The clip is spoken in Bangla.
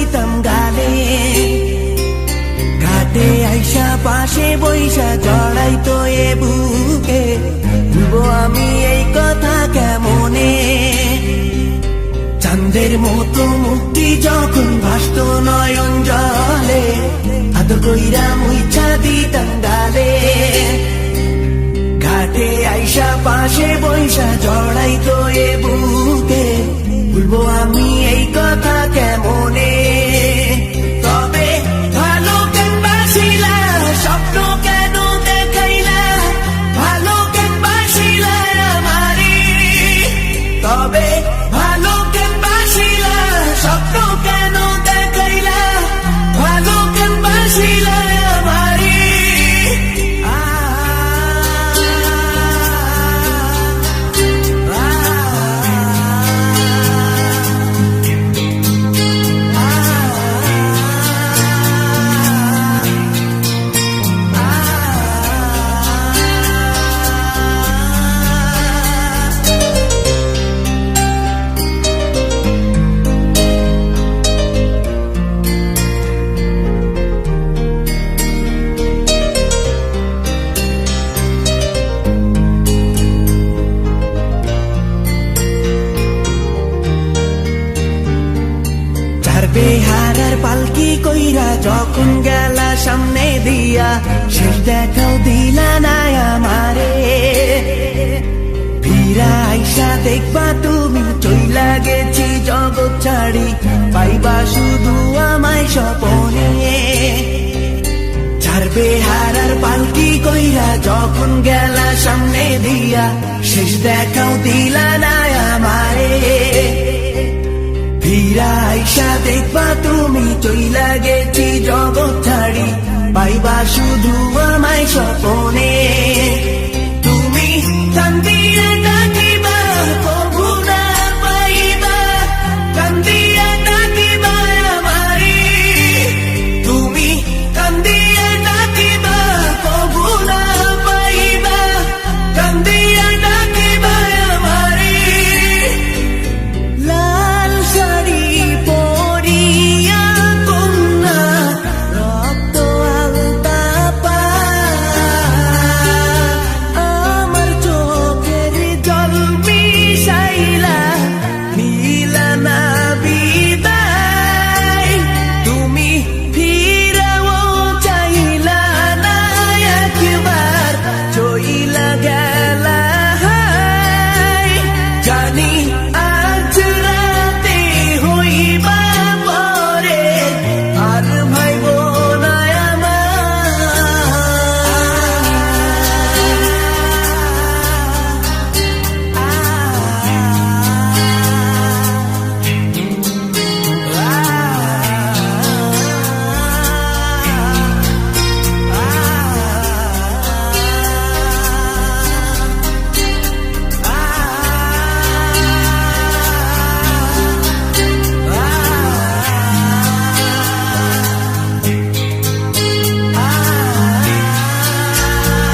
দিতাম গালে, ঘাটে আইসা পাশে বইসা জড়াইতো এ বুকে, ভুলবো আমি এই কথা কেমনে। চাঁদের মতো মুক্তি যখন ভাসত নয়ন জলে, আদর কইরা মুইছা দিতাম গালে, ঘাটে আইসা পাশে বইসা জড়াইতো এ বুকে, ভুলবো আমি এই কথা কেমনে। তবে ভালো কেন বাসিলা, স্বপ্ন কেন দেখাইলা, ভালো কেন বাসিলা আমারে। তবে ভালো কেন বাসিলা, স্বপ্ন কেন দেখাইলা, ভালো কেন বাসিলা আমারে। বেহারার পালকি কইরা যখন গেলা সামনে দিয়া, শেষ দেখাও দিলা না আমারে। ফিরা আইসা দেখবা তুমি চইলা গেছি জগৎ ছাড়ি, পাইবা শুধু আমায় স্বপনে। ছাড়বে হারার পালকি কইরা যখন গেলা সামনে দিয়া, শেষ দেখাও দিলা না আমারে। ফিরা আইসা দেখবা তুমি চইলা গেছি জগৎ ছাড়ি, পাইবা শুধু আমায় স্বপনে।